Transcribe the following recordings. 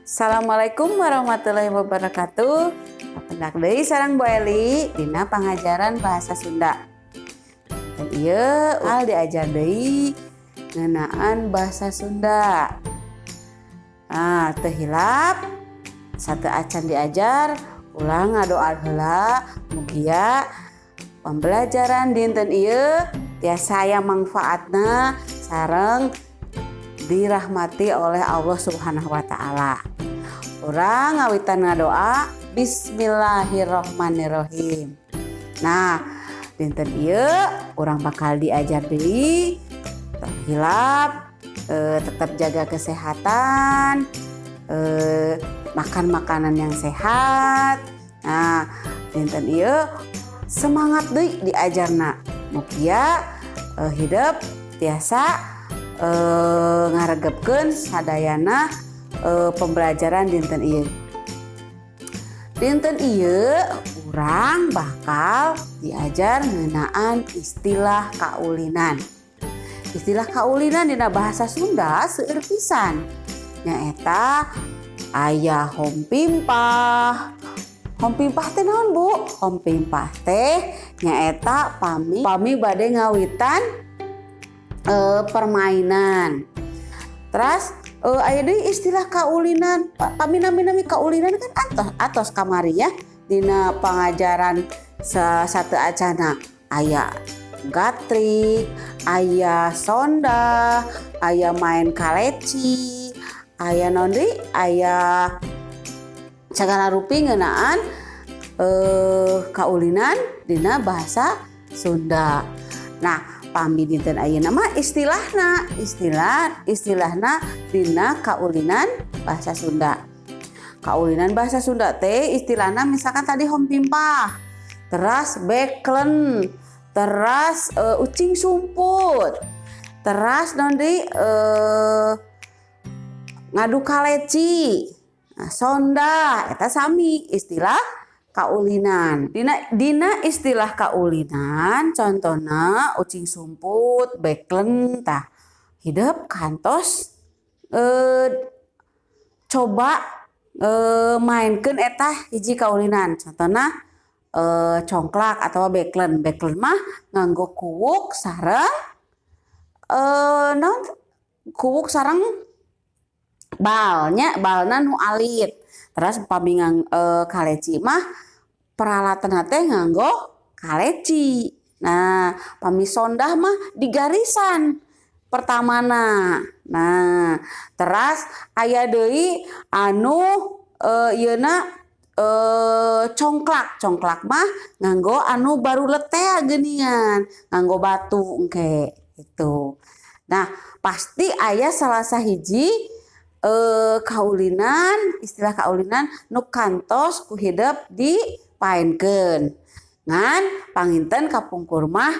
Assalamualaikum warahmatullahi wabarakatuh. Pendak deui sareng Bu Eli dina pangajaran bahasa Sunda. Dan ieu al diajar deui ngeunaan bahasa Sunda. Nah, teu hilap satu acan diajar ulang ngadoa heula mugia pembelajaran dinten ieu tiasa aya manfaatna sareng dirahmati oleh Allah Subhanahu wa taala. Urang ngawitan ngadoa Bismillahirrohmanirrohim. Nah, dinten ieu urang bakal diajar deui hilap tetap jaga kesehatan, makan makanan yang sehat. Nah, dinten ieu semangat deui diajarna. Mugia hidup tiasa ngaregepkeun sadayana pembelajaran dinten ieu. Dinten ieu urang bakal diajar ngeunaan istilah kaulinan. Istilah kaulinan dina bahasa Sunda seueur pisan. Nyaeta aya hompimpah. Hompimpah teh naon, Bu? Hompimpah teh nyaeta pami bade ngawitan permainan. Terus aya deui istilah kaulinan. Pami-nami kaulinan kan atos kamari ya dina pangajaran satu acana. Aya gatrik, aya sonda, aya main kaleci, aya naon deui? Aya sagala rupi ngeunaan kaulinan dina bahasa Sunda. Nah, pami dinten ayeuna mah istilahna dina kaulinan bahasa Sunda. Kaulinan bahasa Sunda teh istilahna misalkan tadi hompimpah, teras beklen, teras ucing sumput, teras naon deui ngadu kaleci. Nah, sonda eta sami istilah kaulinan. Dina istilah kaulinan contohna ucing sumput, beklen tah hidup kantos coba mainkeun eta hiji kaulinan. Contohna congklak atau beklen. Beklen mah nganggo kuwuk sareng kuwuk sareng balna nu alit. Terus pami kaleci mah peralatan teh nganggo kaleci. Nah, pami sondah mah di garisan pertamana. Nah, teras aya deui anu ieuna congklak. Congklak mah nganggo anu baru letea geuningan, nganggo batu engke gitu. Nah, pasti aya salah sahiji kaulinan, istilah kaulinan nu kantos ku hidup dipaenkeun. Ngan panginten kapungkur mah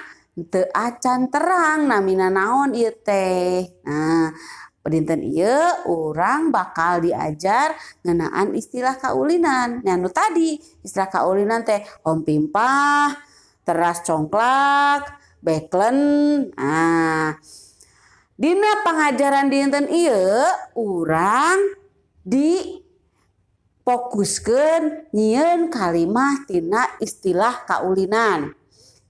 teu acan terang namina naon ieu teh. Nah, dinten ieu urang bakal diajar ngeunaan istilah kaulinan. Nya nu tadi istilah kaulinan teh hompimpah, teras congklak, beklen. Nah, dina pangajaran dinten ieu urang difokuskeun nyieun kalimah tina istilah kaulinan.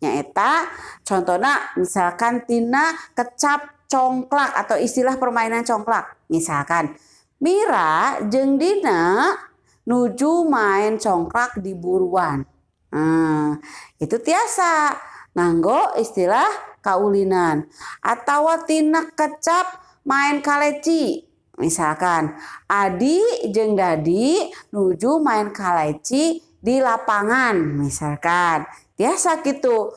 Nyaeta contohna misalkan tina kecap congklak atau istilah permainan congklak. Misalkan Mira jeung Dina nuju main congklak di buruan. Nah, itu tiasa nganggo istilah kaulinan. Atawa tina kecap main kaleci. Misalkan Adi jeung Dadi nuju main kaleci di lapangan. Misalkan biasa gitu.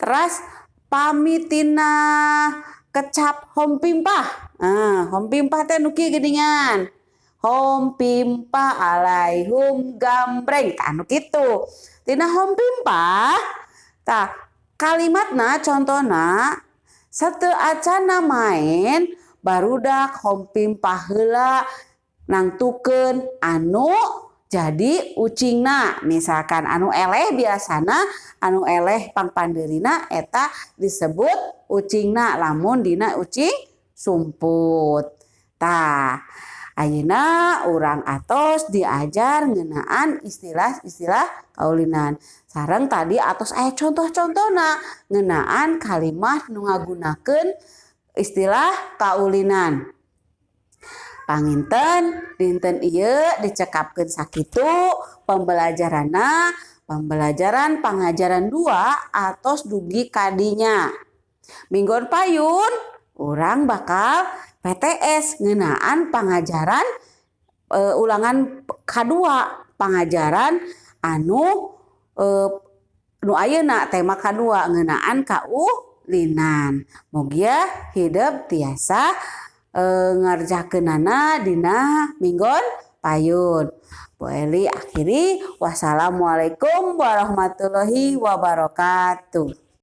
Terus pami tina kecap hompimpah. Nah, hompimpah teh nu kieu geuningan. Hompimpah alaihum gambreng. Anu kitu. Tina hompimpah tah kalimatna contohna sateu acana main barudak hompimpah heula nangtukeun anu jadi ucingna. Misalkan anu eleh biasana anu eleh pangpandeurina eta disebut ucingna lamun dina ucing sumput. Tah Ayeuna urang atos diajar ngeunaan istilah-istilah kaulinan. Sareng tadi atos aya contoh-contohna ngeunaan kalimat nu ngagunakeun istilah kaulinan. Panginten dinten ieu dicekapkeun sakitu pembelajaranna, pembelajaran pangajaran 2 atos dugi kadinya. Minggon payun urang bakal PTS ngeunaan pangajaran ulangan kadua, pangajaran anu nu ayeuna tema kadua ngeunaan kaulinan. Mugia hideuk tiasa ngarjakeunana dina minggon payun. Bu Eli akhiri wassalamualaikum warahmatullahi wabarakatuh.